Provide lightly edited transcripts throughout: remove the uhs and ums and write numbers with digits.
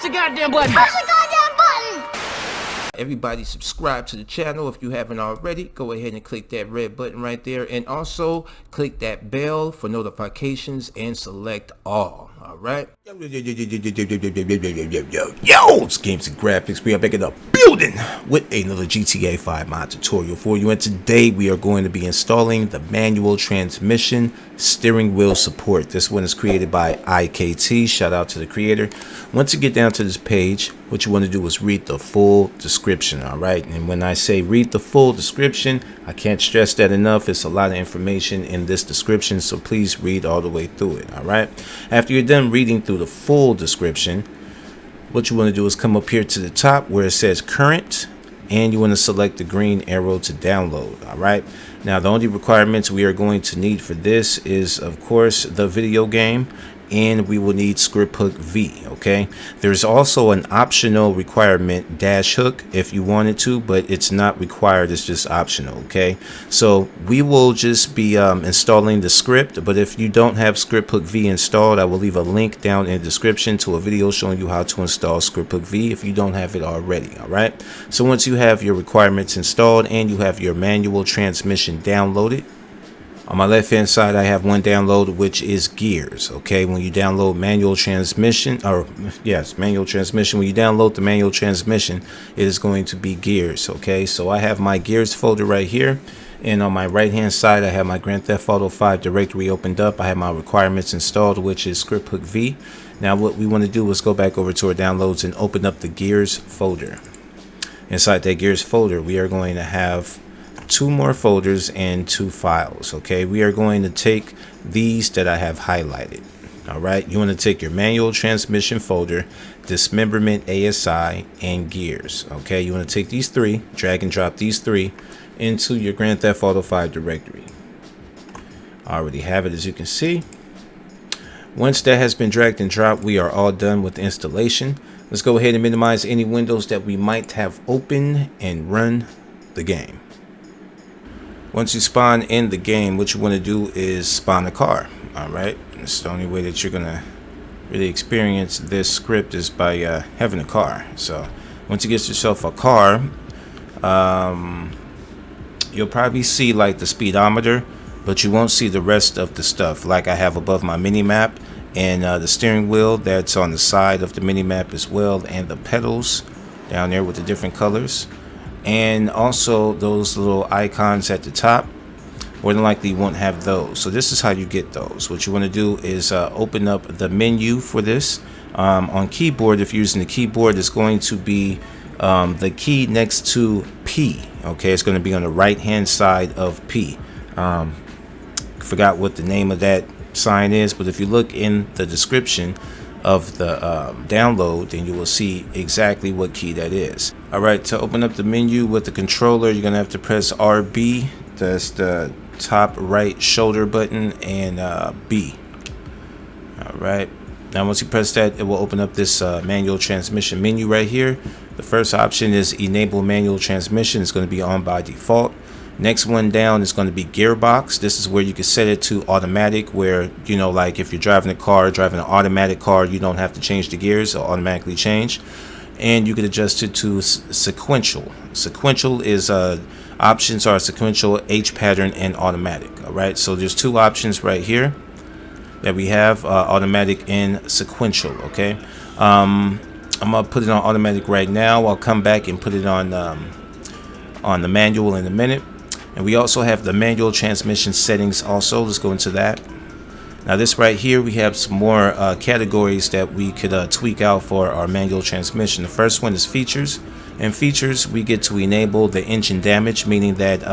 the goddamn button. Push the goddamn button. Everybody subscribe to the channel if you haven't already. Go ahead and click that red button right there, and also click that bell for notifications and select all. All right. Yo, it's Games and Graphics. We are back in the building with another GTA 5 mod tutorial for you, and today we are going to be installing the manual transmission steering wheel support. This one is created by IKT. Shout out to the creator. Once you get down to this page, what you want to do is read the full description. All right, and when I say read the full description, I can't stress that enough. It's a lot of information in this description, so please read all the way through it. All right, after you're done reading through the full description, what you want to do is come up here to the top where it says current, and you want to select the green arrow to download. All right, now the only requirements we are going to need for this is, of course, the video game, and we will need script hook V. Okay, there's also an optional requirement dash hook if you wanted to, but it's not required, it's just optional. Okay, so we will just be installing the script, but if you don't have script hook V installed, I will leave a link down in the description to a video showing you how to install script hook V if you don't have it already. All right, so once you have your requirements installed and you have your manual transmission downloaded, on my left hand side I have one download, which is gears. Okay, when you download manual transmission, manual transmission, when you download the manual transmission, it is going to be gears. Okay, so I have my gears folder right here, and on my right hand side I have my Grand Theft Auto 5 directory opened up. I have my requirements installed, which is script hook V. Now what we want to do is go back over to our downloads and open up the gears folder. Inside that gears folder, we are going to have two more folders and two files. Okay, we are going to take these that I have highlighted. All right, you want to take your manual transmission folder, dismemberment, ASI, and gears. Okay, you want to take these three, drag and drop these three into your Grand Theft Auto 5 directory. I already have it, as you can see. Once that has been dragged and dropped, we are all done with the installation. Let's go ahead and minimize any windows that we might have open and run the game. Once you spawn in the game, what you want to do is spawn a car. All right, it's the only way that you're gonna really experience this script is by having a car. So once you get yourself a car, you'll probably see like the speedometer, but you won't see the rest of the stuff like I have above my mini map, and the steering wheel that's on the side of the mini map as well, and the pedals down there with the different colors. And also those little icons at the top, more than likely you won't have those. So this is how you get those. What you want to do is open up the menu for this. On keyboard, if you're using the keyboard, it's going to be the key next to P. Okay, it's going to be on the right hand side of P. Forgot what the name of that sign is, but if you look in the description of the download, then you will see exactly what key that is. All right, to open up the menu with the controller, you're gonna have to press RB, that's the top right shoulder button, and B. All right, now once you press that, it will open up this manual transmission menu right here. The first option is enable manual transmission. It's going to be on by default. Next one down is going to be gearbox. This is where you can set it to automatic, where, you know, like if you're driving a car, driving an automatic car, you don't have to change the gears, it'll automatically change. And you can adjust it to sequential. Sequential is options are sequential, H pattern, and automatic. All right, so there's two options right here that we have, automatic and sequential. Okay, I'm gonna put it on automatic right now. I'll come back and put it on the manual in a minute. And we also have the manual transmission settings also. Let's go into that. Now this right here, we have some more categories that we could tweak out for our manual transmission. The first one is features. In features, we get to enable the engine damage, meaning that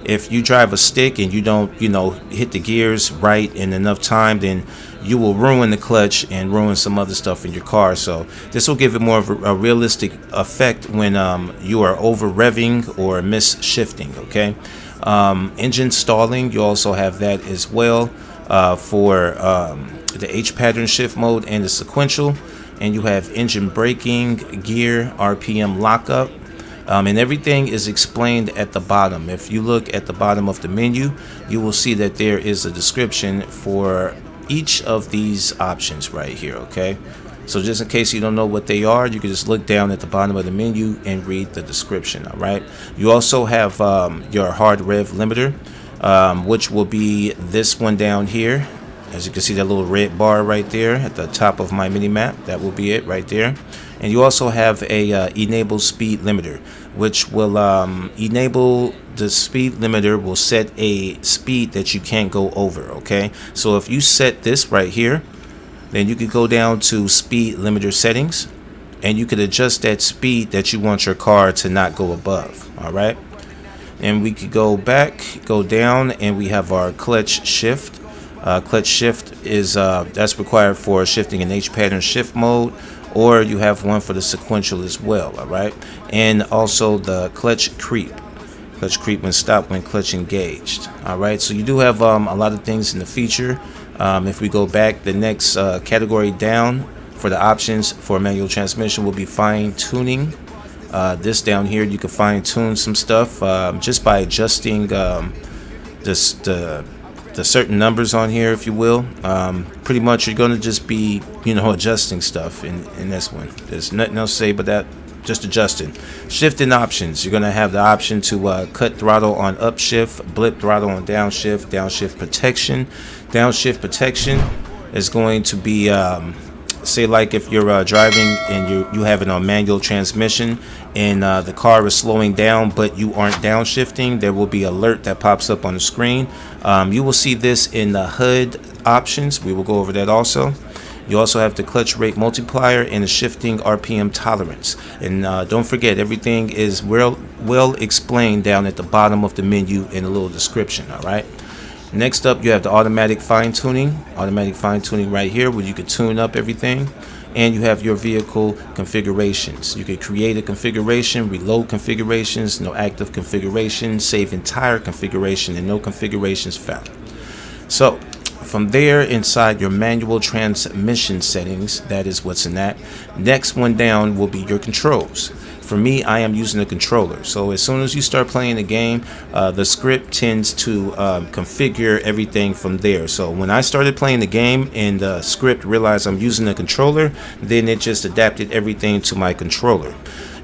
if you drive a stick and you don't, hit the gears right in enough time, then you will ruin the clutch and ruin some other stuff in your car. So this will give it more of a realistic effect when you are over revving or miss shifting. Okay, engine stalling, you also have that as well for the H pattern shift mode and the sequential. And you have engine braking, gear, RPM lockup. And everything is explained at the bottom. If you look at the bottom of the menu, you will see that there is a description for each of these options right here. Okay, So just in case you don't know what they are, you can just look down at the bottom of the menu and read the description. All right. You also have your hard rev limiter, which will be this one down here. As you can see, that little red bar right there at the top of my mini map. That will be it right there. And you also have a enable speed limiter, which will enable the speed limiter will set a speed that you can't go over. Okay. So if you set this right here, then you could go down to speed limiter settings and you could adjust that speed that you want your car to not go above. All right. And we could go back, go down, and we have our clutch shift. Clutch shift is that's required for shifting in H pattern shift mode, or you have one for the sequential as well. All right. And also the clutch creep. Clutch creep when stopped, when clutch engaged. All right. So you do have a lot of things in the feature. If we go back, the next category down for the options for manual transmission will be fine tuning. This down here, you can fine tune some stuff just by adjusting the certain numbers on here, if you will. Pretty much, you're going to just be, adjusting stuff in this one. There's nothing else to say but that. Just adjusting. Shifting options. You're going to have the option to cut throttle on upshift, blip throttle on downshift, downshift protection. Downshift protection is going to be, say like if you're driving and you have it on manual transmission and the car is slowing down but you aren't downshifting, there will be an alert that pops up on the screen. You will see this in the HUD options. We will go over that also. You also have the clutch rate multiplier and the shifting RPM tolerance. And don't forget, everything is well explained down at the bottom of the menu in a little description. All right. Next up, you have the automatic fine tuning. Automatic fine tuning right here, where you can tune up everything. And you have your vehicle configurations. You can create a configuration, reload configurations, no active configuration, save entire configuration, and no configurations found. So from there, inside your manual transmission settings, that is what's in that. Next one down will be your controls. For me, I am using a controller. So as soon as you start playing the game, the script tends to configure everything from there. So when I started playing the game and the script realized I'm using a controller, then it just adapted everything to my controller.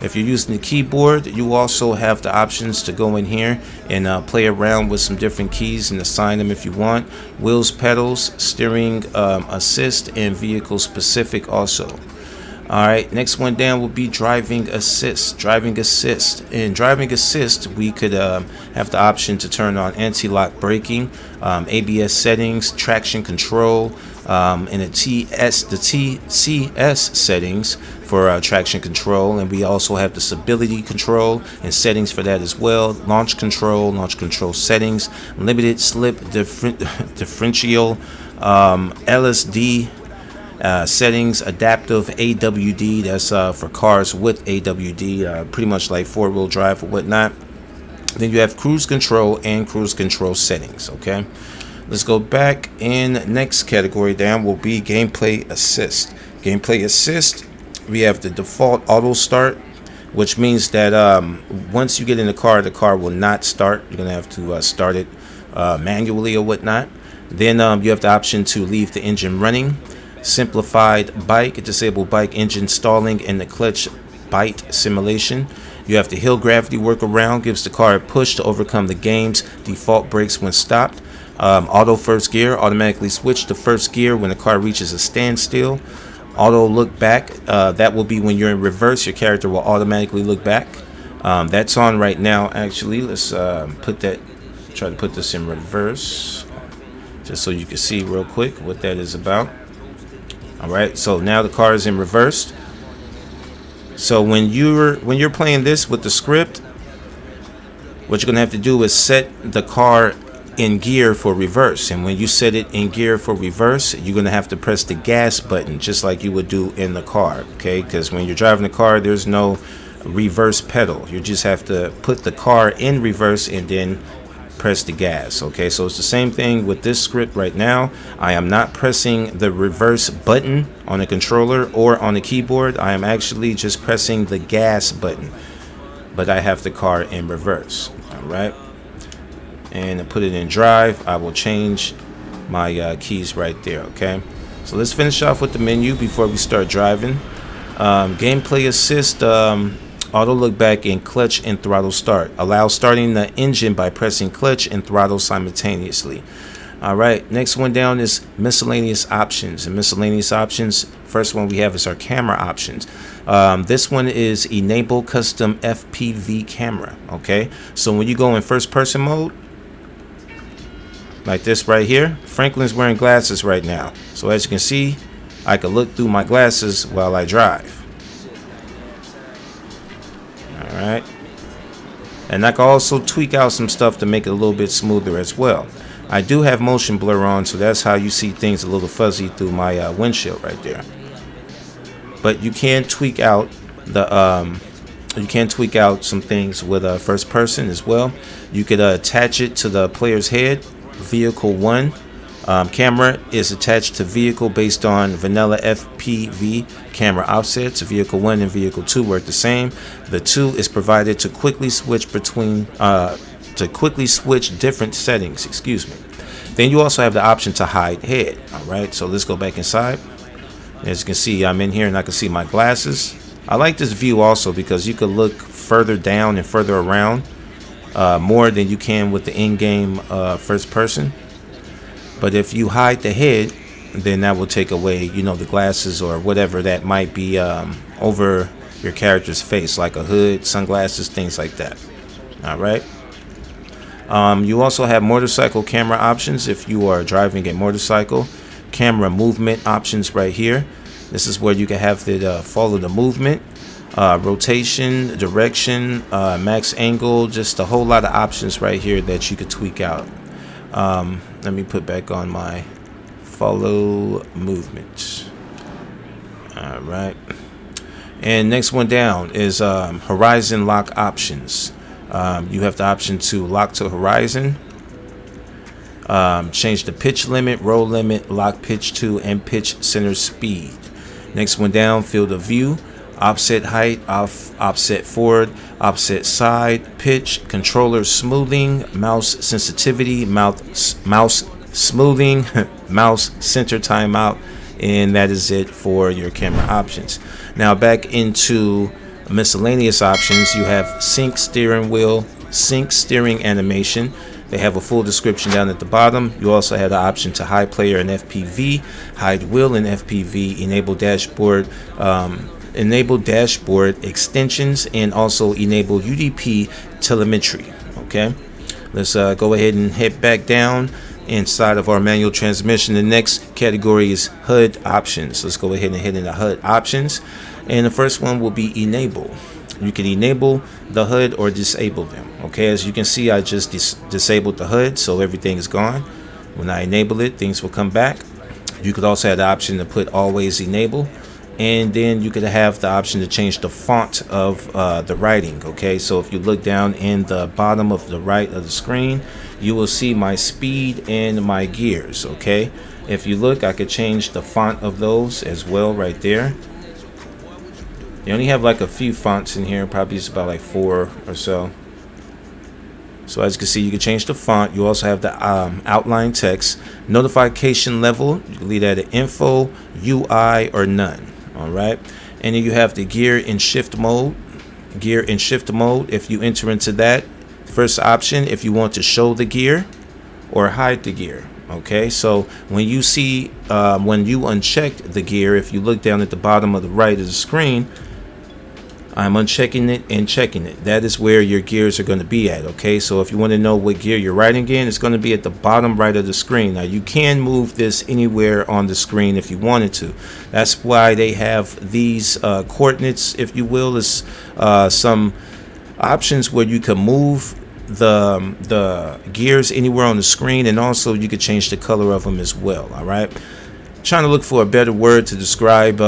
If you're using the keyboard, you also have the options to go in here and play around with some different keys and assign them if you want. Wheels, pedals, steering, assist, and vehicle specific also. Alright, next one down will be driving assist. Driving assist. In driving assist, we could have the option to turn on anti-lock braking, ABS settings, traction control, and the TCS settings for traction control. And we also have the stability control and settings for that as well. Launch control settings, limited slip differential, LSD settings, adaptive AWD, that's for cars with AWD, pretty much like four-wheel drive or whatnot. Then you have cruise control and cruise control settings. Okay, let's go back, and next category down will be gameplay assist. Gameplay assist, we have the default auto start, which means that once you get in the car will not start. You're gonna have to start it manually or whatnot. Then you have the option to leave the engine running. Simplified bike, disable bike engine stalling, and the clutch bite simulation. You have the hill gravity workaround, gives the car a push to overcome the game's default brakes when stopped. Auto first gear, automatically switch to first gear when the car reaches a standstill. Auto look back, that will be when you're in reverse, your character will automatically look back. That's on right now. Actually, let's try to put this in reverse just so you can see real quick what that is about. Alright, so now the car is in reverse. So when you're playing this with the script, what you're gonna have to do is set the car in gear for reverse. And when you set it in gear for reverse, you're gonna have to press the gas button just like you would do in the car. Okay, because when you're driving the car, there's no reverse pedal. You just have to put the car in reverse and then press the gas. Okay, so it's the same thing with this script right now. I am not pressing the reverse button on the controller or on the keyboard. I am actually just pressing the gas button, but I have the car in reverse. All right, and to put it in drive, I will change my keys right there. Okay, So let's finish off with the menu before we start driving. Gameplay assist, auto look back and clutch and throttle start. Allow starting the engine by pressing clutch and throttle simultaneously. All right, next one down is miscellaneous options. And miscellaneous options, first one we have is our camera options. This one is enable custom FPV camera. Okay, so when you go in first person mode, like this right here, Franklin's wearing glasses right now. So as you can see, I can look through my glasses while I drive. All right, and I can also tweak out some stuff to make it a little bit smoother as well. I do have motion blur on, so that's how you see things a little fuzzy through my windshield right there. But you can tweak out the some things with first person as well. You could attach it to the player's head. Vehicle 1 camera is attached to vehicle based on vanilla FPV camera offsets. Vehicle 1 and vehicle 2 work the same. The 2 is provided to quickly switch between different settings, excuse me. Then you also have the option to hide head. All right, so let's go back inside. As you can see, I'm in here and I can see my glasses. I like this view also because you could look further down and further around more than you can with the in-game first person. But if you hide the head, then that will take away, you know, the glasses or whatever that might be over your character's face, like a hood, sunglasses, things like that. All right. You also have motorcycle camera options if you are driving a motorcycle. Camera movement options right here. This is where you can have it follow the movement, rotation, direction, max angle, just a whole lot of options right here that you could tweak out. Let me put back on my follow movement. All right. And next one down is horizon lock options. You have the option to lock to horizon, change the pitch limit, roll limit, lock pitch to, and pitch center speed. Next one down, field of view, offset height, offset forward, offset side, pitch, controller smoothing, mouse sensitivity, mouse smoothing, mouse center timeout, and that is it for your camera options. Now back into miscellaneous options, you have sync steering wheel, sync steering animation. They have a full description down at the bottom. You also have the option to hide player in FPV, hide wheel in FPV, enable dashboard extensions, and also enable UDP telemetry. Okay, let's go ahead and head back down inside of our manual transmission. The next category is HUD options. Let's go ahead and hit into HUD options, and the first one will be enable. You can enable the HUD or disable them. Okay, as you can see, I just disabled the HUD, so everything is gone. When I enable it, things will come back. You could also have the option to put always enable, and then you could have the option to change the font of the writing. Okay, so if you look down in the bottom of the right of the screen, you will see my speed and my gears. Okay, if you look, I could change the font of those as well right there. You only have like a few fonts in here, probably just about like 4 or so. So as you can see, you can change the font. You also have the outline text, notification level. You can leave that at info, UI, or none. All right. And then you have the gear and shift mode. Gear and shift mode. If you enter into that, first option, if you want to show the gear or hide the gear. Okay, so when you see when you uncheck the gear, if you look down at the bottom of the right of the screen, I'm unchecking it and checking it. That is where your gears are going to be at. Okay, so if you want to know what gear you're riding in, it's going to be at the bottom right of the screen. Now you can move this anywhere on the screen if you wanted to. That's why they have these coordinates, if you will, is some options where you can move the gears anywhere on the screen, and also you could change the color of them as well. All right, trying to look for a better word to describe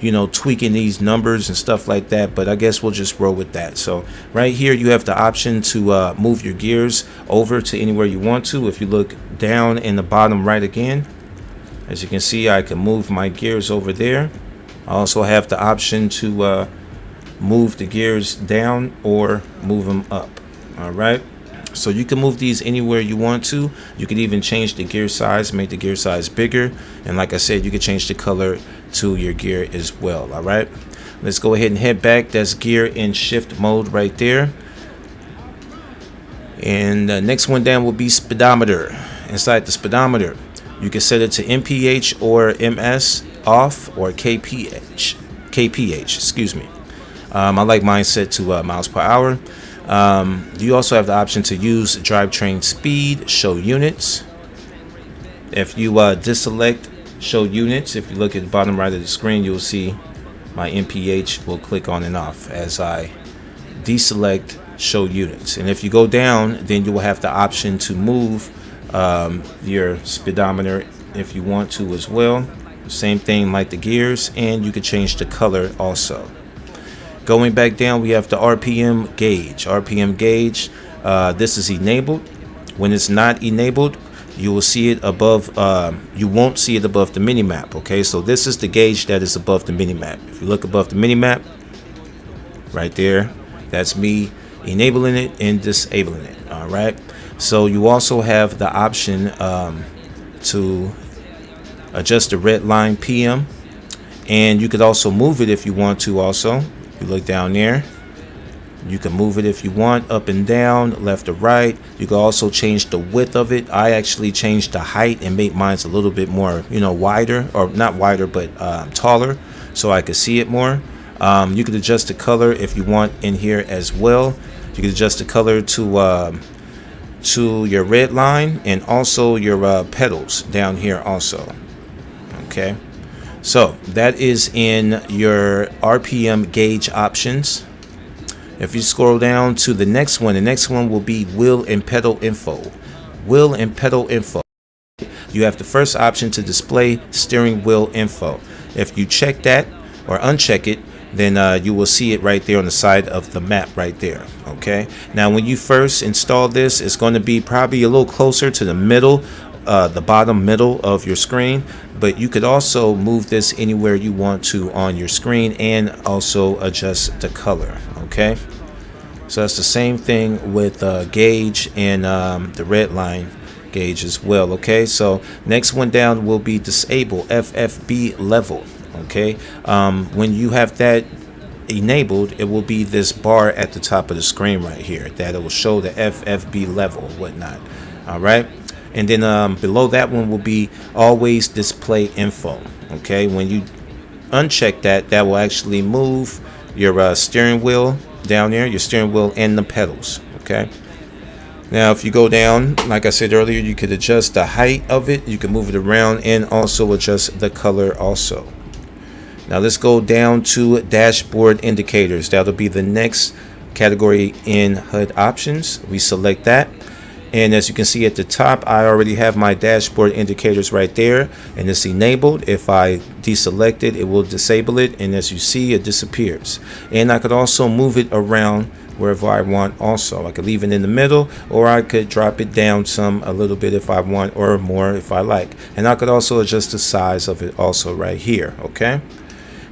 you know, tweaking these numbers and stuff like that, but I guess we'll just roll with that. So right here you have the option to move your gears over to anywhere you want to. If you look down in the bottom right again, as you can see, I can move my gears over there. I also have the option to move the gears down or move them up. All right, So you can move these anywhere you want to. You can even change the gear size, make the gear size bigger. And like I said, you can change the color to your gear as well. All right, let's go ahead and head back. That's gear in shift mode right there. And the next one down will be speedometer. Inside the speedometer, you can set it to MPH or MS off, or KPH, excuse me. I like mine set to miles per hour. You also have the option to use drivetrain speed, show units. If you deselect show units, if you look at the bottom right of the screen, you'll see my MPH will click on and off as I deselect show units. And if you go down, then you will have the option to move your speedometer if you want to as well. Same thing like the gears, and you can change the color also. Going back down, we have the RPM gauge. RPM gauge, this is enabled. When it's not enabled, you will see it above. You won't see it above the mini map. Okay, so this is the gauge that is above the mini map. If you look above the mini map, right there, that's me enabling it and disabling it. All right. So you also have the option to adjust the red line PM, and you could also move it if you want to. Also, you look down there, you can move it if you want, up and down, left or right. You can also change the width of it. I actually changed the height and made mine a little bit more, wider, or not wider, but taller, so I could see it more. You could adjust the color if you want in here as well. You can adjust the color to your red line, and also your pedals down here also. Okay, so that is in your RPM gauge options. If you scroll down to the next one will be wheel and pedal info. Wheel and pedal info. You have the first option to display steering wheel info. If you check that or uncheck it, then you will see it right there on the side of the map right there. Okay, now when you first install this, it's going to be probably a little closer to the middle, the bottom middle of your screen, but you could also move this anywhere you want to on your screen and also adjust the color. Okay, so that's the same thing with gauge and the red line gauge as well. Okay, so next one down will be disable FFB level. Okay, when you have that enabled, it will be this bar at the top of the screen right here that it will show the FFB level or whatnot. All right, and then below that one will be always display info. Okay, when you uncheck that, that will actually move your steering wheel down there, your steering wheel and the pedals. Okay, now if you go down, like I said earlier, you could adjust the height of it, you can move it around, and also adjust the color also. Now let's go down to dashboard indicators. That'll be the next category in HUD options. We select that, and as you can see at the top, I already have my dashboard indicators right there, and it's enabled. If I deselect it, it will disable it, and as you see, it disappears. And I could also move it around wherever I want. Also, I could leave it in the middle, or I could drop it down a little bit if I want, or more if I like. And I could also adjust the size of it also right here. Okay,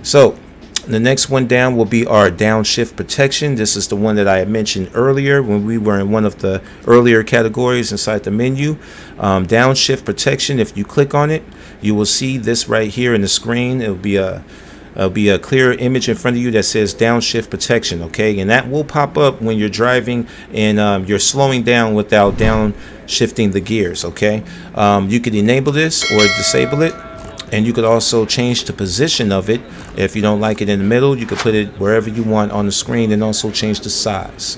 so the next one down will be our downshift protection. This is the one that I had mentioned earlier when we were in one of the earlier categories inside the menu. Downshift protection, if you click on it, you will see this right here in the screen. It'll be a clear image in front of you that says downshift protection. Okay, and that will pop up when you're driving and you're slowing down without downshifting the gears. Okay, you could enable this or disable it. And you could also change the position of it. If you don't like it in the middle, you could put it wherever you want on the screen, and also change the size.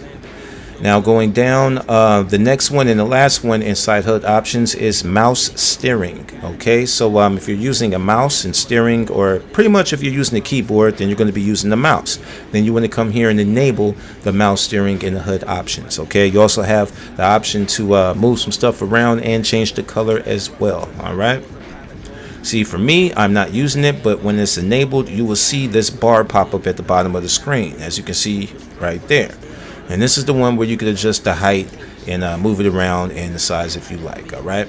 Now going down, the next one and the last one inside HUD options is mouse steering. Okay, so if you're using a mouse and steering, or pretty much if you're using a keyboard, then you're going to be using the mouse. Then you want to come here and enable the mouse steering in the HUD options. Okay, you also have the option to move some stuff around and change the color as well. All right. See, for me, I'm not using it, but when it's enabled, you will see this bar pop up at the bottom of the screen, as you can see right there. And this is the one where you can adjust the height and move it around and the size if you like. All right.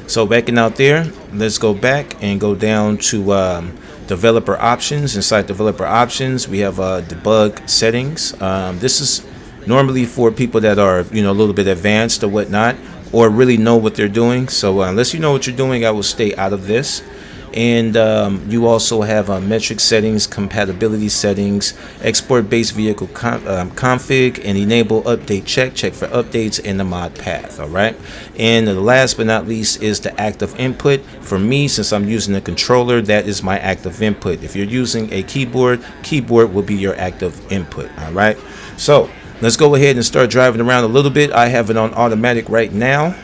So backing out there, let's go back and go down to developer options. Inside developer options, we have debug settings. This is normally for people that are, you know, a little bit advanced or whatnot, or really know what they're doing. So unless you know what you're doing, I will stay out of this. And you also have metric settings, compatibility settings, export base vehicle config, and enable update check for updates in the mod path. All right. And the last but not least is the active input. For me, since I'm using a controller, that is my active input. If you're using a keyboard will be your active input. All right. So let's go ahead and start driving around a little bit. I have it on automatic right now.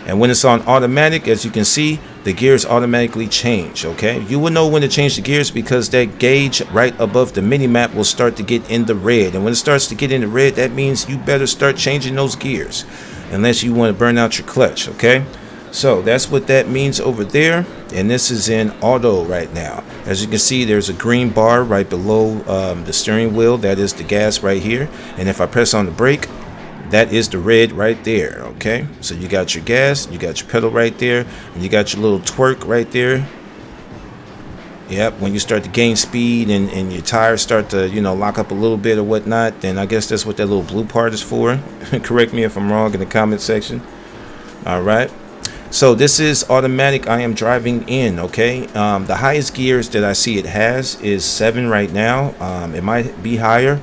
And when it's on automatic, as you can see, the gears automatically change. Okay, you will know when to change the gears because that gauge right above the mini map will start to get in the red. And when it starts to get in the red, that means you better start changing those gears unless you want to burn out your clutch. Okay, so that's what that means over there. And this is in auto right now. As you can see, there's a green bar right below the steering wheel. That is the gas right here. And if I press on the brake, that is the red right there. Okay, so you got your gas, you got your pedal right there, and you got your little twerk right there. Yep, when you start to gain speed and your tires start to, you know, lock up a little bit or whatnot, then I guess that's what that little blue part is for. Correct me if I'm wrong in the comment section. All right, so this is automatic. I am driving in. Okay, the highest gears that I see it has is 7 right now. It might be higher.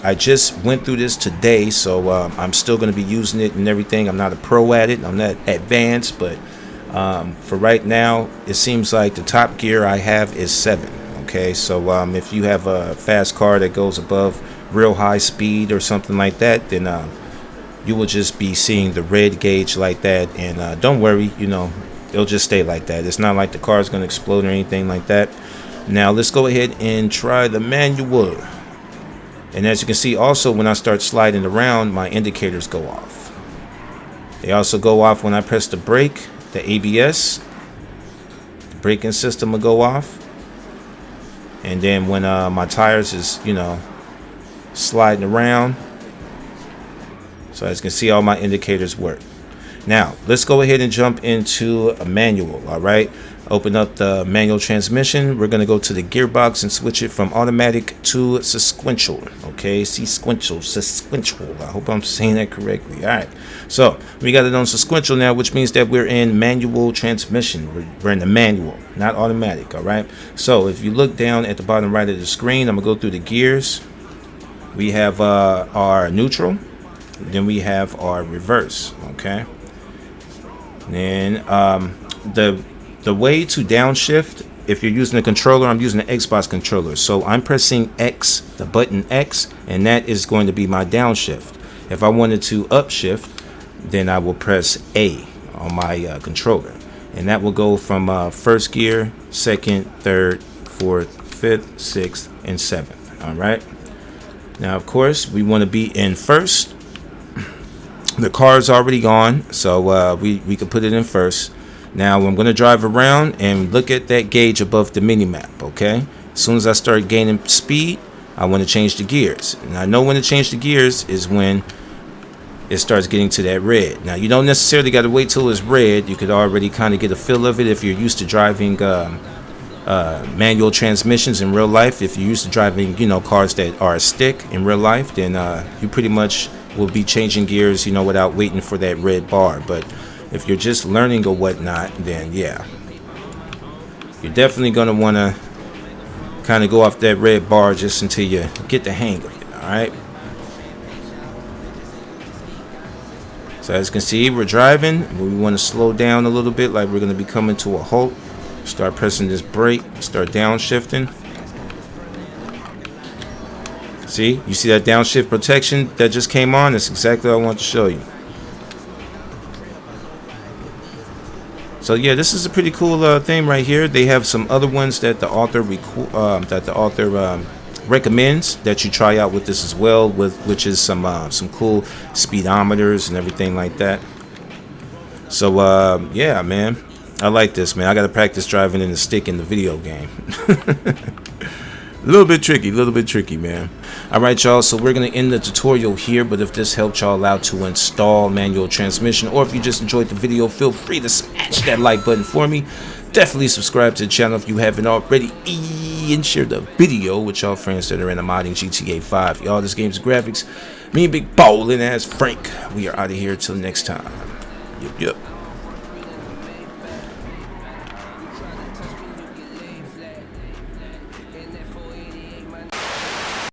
I just went through this today, so I'm still going to be using it and everything. I'm not a pro at it. I'm not advanced, but for right now, it seems like the top gear I have is 7. Okay, so if you have a fast car that goes above real high speed or something like that, then you will just be seeing the red gauge like that. And don't worry, you know, it'll just stay like that. It's not like the car is going to explode or anything like that. Now, let's go ahead and try the manual. And as you can see, also when I start sliding around, my indicators go off. They also go off when I press the brake, the ABS. The braking system will go off. And then when my tires is, you know, sliding around. So as you can see, all my indicators work. Now, let's go ahead and jump into a manual. All right. Open up the manual transmission. We're going to go to the gearbox and switch it from automatic to sequential. Okay, sequential. I hope I'm saying that correctly. All right, so we got it on sequential now, which means that we're in manual transmission. We're in the manual, not automatic. All right, so if you look down at the bottom right of the screen, I'm going to go through the gears. We have our neutral, then we have our reverse. Okay, then the way to downshift, if you're using a controller, I'm using an Xbox controller. So I'm pressing X, the button X, and that is going to be my downshift. If I wanted to upshift, then I will press A on my controller. And that will go from first gear, second, third, fourth, fifth, sixth, and seventh. All right. Now, of course, we want to be in first. The car is already gone, so we can put it in first. Now I'm going to drive around and look at that gauge above the mini map. Okay, as soon as I start gaining speed, I want to change the gears, and I know when to change the gears is when it starts getting to that red. Now you don't necessarily got to wait till it's red. You could already kind of get a feel of it if you're used to driving manual transmissions in real life. If you're used to driving, you know, cars that are a stick in real life, then you pretty much will be changing gears, you know, without waiting for that red bar. But if you're just learning or whatnot, then yeah, you're definitely going to want to kind of go off that red bar just until you get the hang of it. All right. So as you can see, we're driving. We want to slow down a little bit, like we're going to be coming to a halt. Start pressing this brake, start downshifting. See, you see that downshift protection that just came on? That's exactly what I want to show you. So yeah, this is a pretty cool thing right here. They have some other ones that the author recommends that you try out with this as well, which is some cool speedometers and everything like that. So yeah, man, I like this, man. I got to practice driving in the stick in the video game. A little bit tricky, man. All right, y'all, so we're going to end the tutorial here, but if this helped y'all out to install manual transmission, or if you just enjoyed the video, feel free to smash that like button for me. Definitely subscribe to the channel if you haven't already. key and share the video with y'all friends that are in the modding GTA 5. Y'all, this game's graphics. Me and Big Ballin' ass Frank. We are out of here till next time. Yep.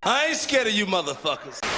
I ain't scared of you motherfuckers.